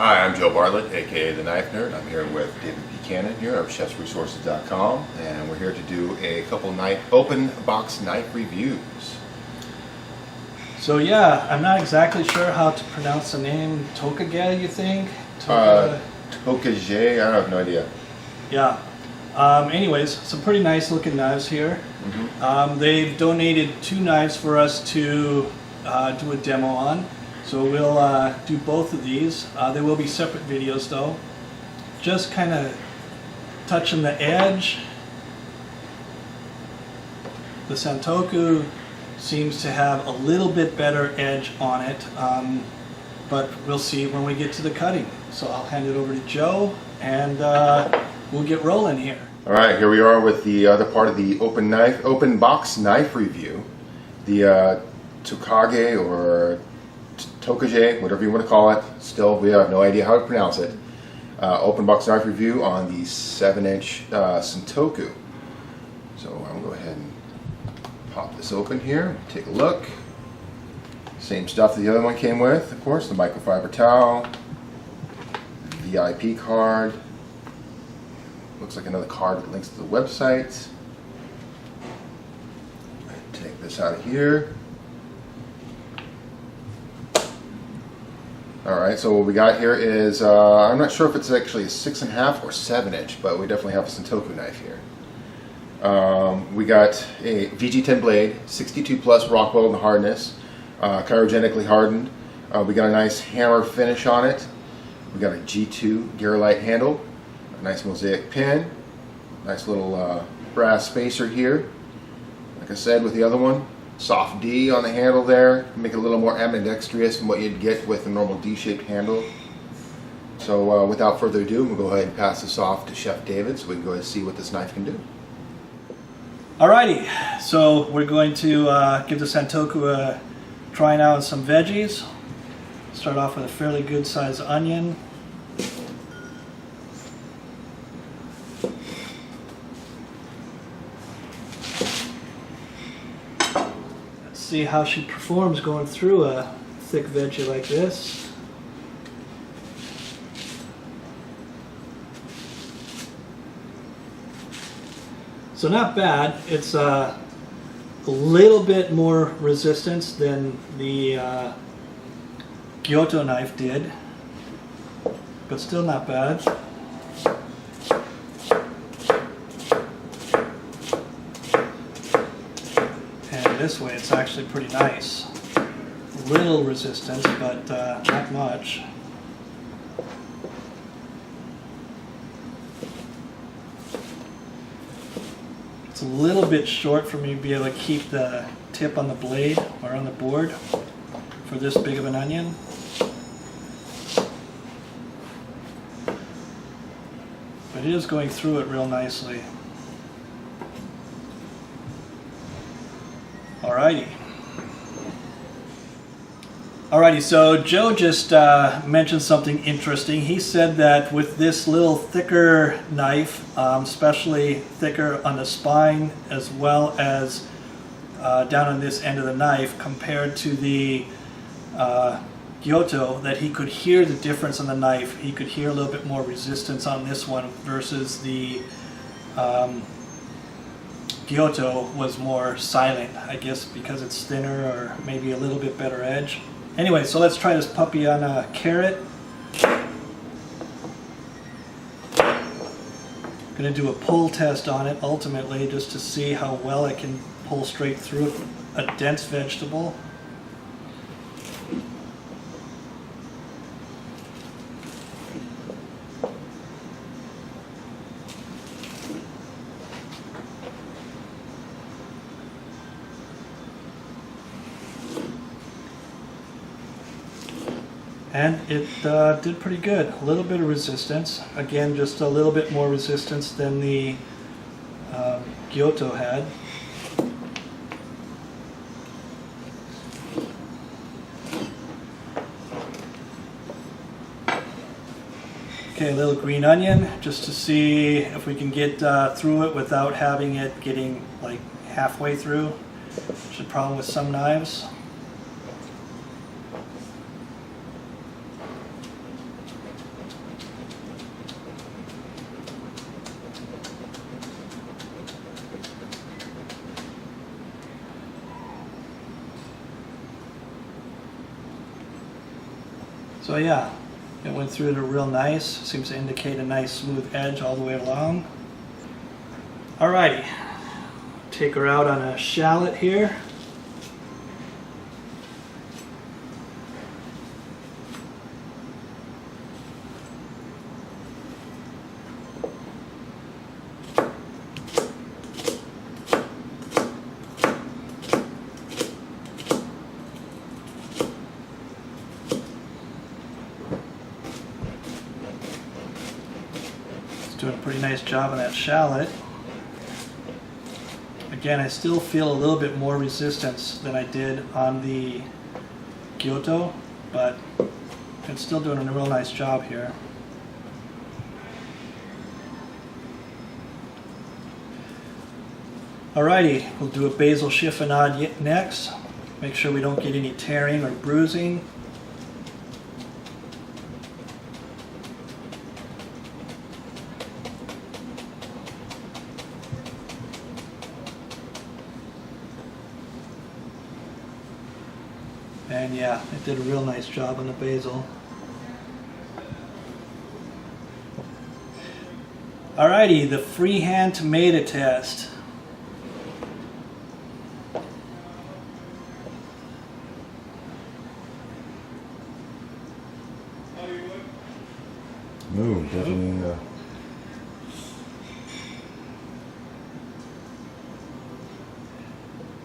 Hi, I'm Joe Bartlett, aka The Knife Nerd. I'm here with David Buchanan here of ChefsResources.com, and we're here to do a couple open box knife reviews. So yeah, I'm not exactly sure how to pronounce the name. Tokageh, you think? Tokageh, I have no idea. Yeah. Anyways, some pretty nice looking knives here. They've donated 2 knives for us to do a demo on. So we'll do both of these. They will be separate videos though. Just kind of touching the edge. The Santoku seems to have a little bit better edge on it, but we'll see when we get to the cutting. So I'll hand it over to Joe and we'll get rolling here. All right, here we are with the other part of the open box knife review. The Tokageh or Tokageh, whatever you want to call it. Still, we have no idea how to pronounce it. Open box knife review on the 7-inch Santoku. So I'm going to go ahead and pop this open here. Take a look. Same stuff that the other one came with, of course. The microfiber towel, VIP card. Looks like another card with links to the website. Take this out of here. Alright, so what we got here is, I'm not sure if it's actually a 6.5 or 7-inch, but we definitely have a Santoku knife here. We got a VG10 blade, 62 plus rock welding hardness, cryogenically hardened. We got a nice hammer finish on it. We got a G2 Garolite handle, a nice mosaic pin, nice little brass spacer here. Like I said with the other one, soft D on the handle there, make it a little more ambidextrous than what you'd get with a normal D-shaped handle. So without further ado, we'll go ahead and pass this off to Chef David so we can go ahead and see what this knife can do. Alrighty, so we're going to give the Santoku a try now with some veggies. Start off with a fairly good sized onion. See how she performs going through a thick veggie like this. So not bad. It's a little bit more resistance than the Kyoto knife did, but still not bad. This way it's actually pretty nice. Little resistance, but not much. It's a little bit short for me to be able to keep the tip on the blade or on the board for this big of an onion. But it is going through it real nicely. Alrighty, so Joe just mentioned something interesting. He said that with this little thicker knife, especially thicker on the spine as well as down on this end of the knife compared to the Kyoto, that he could hear the difference on the knife. He could hear a little bit more resistance on this one versus the Kyoto was more silent, I guess because it's thinner or maybe a little bit better edge. Anyway, so let's try this puppy on a carrot. I'm going to do a pull test on it ultimately just to see how well I can pull straight through a dense vegetable. And it did pretty good. A little bit of resistance. Again, just a little bit more resistance than the Kyoto had. Okay, a little green onion, just to see if we can get through it without having it getting like halfway through, which is a problem with some knives. So yeah, it went through it real nice. Seems to indicate a nice smooth edge all the way along. Alrighty, take her out on a shallot here. Doing a pretty nice job on that shallot. Again, I still feel a little bit more resistance than I did on the Kyoto, but it's still doing a real nice job here. Alrighty, we'll do a basil chiffonade next. Make sure we don't get any tearing or bruising. And yeah, it did a real nice job on the basil. Alrighty, the freehand tomato test. Ooh, definitely.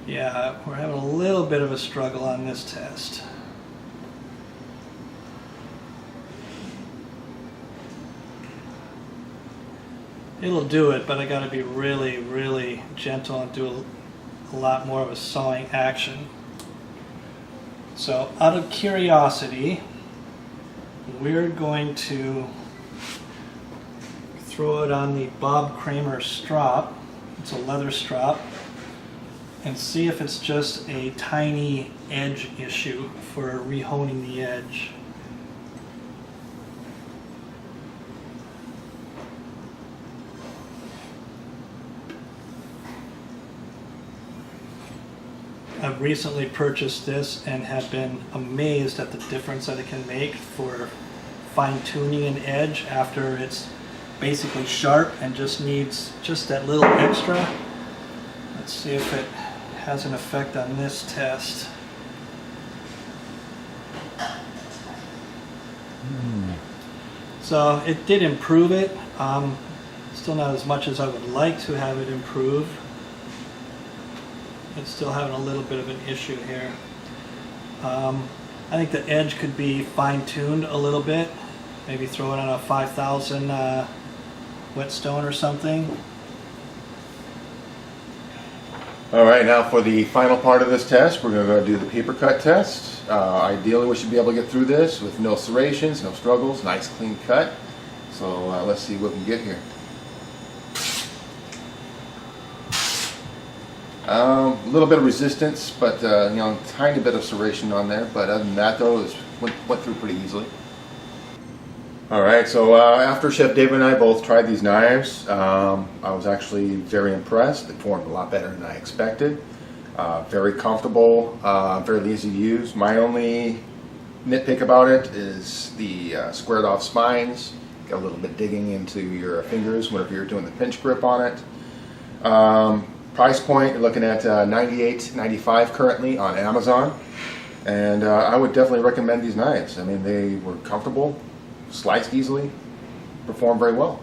Yeah, we're having a little bit of a struggle on this test. It'll do it, but I gotta be really, really gentle and do a lot more of a sawing action. So, out of curiosity, we're going to throw it on the Bob Kramer strop. It's a leather strop. And see if it's just a tiny edge issue for rehoning the edge. I've recently purchased this and have been amazed at the difference that it can make for fine-tuning an edge after it's basically sharp and just needs just that little extra. Let's see if it has an effect on this test. So it did improve it. Still not as much as I would like to have it improve. It's still having a little bit of an issue here. I think the edge could be fine-tuned a little bit. Maybe throw it on a 5000 whetstone or something. Alright, now for the final part of this test, we're going to go do the paper cut test. Ideally, we should be able to get through this with no serrations, no struggles, nice clean cut. So let's see what we can get here. A little bit of resistance, but you know, tiny bit of serration on there. But other than that, though, it went through pretty easily. Alright, so after Chef David and I both tried these knives, I was actually very impressed. They formed a lot better than I expected. Very comfortable, very easy to use. My only nitpick about it is the squared off spines. Got a little bit digging into your fingers whenever you're doing the pinch grip on it. Price point, you're looking at $98.95 currently on Amazon. And I would definitely recommend these knives. I mean, they were comfortable, sliced easily, performed very well.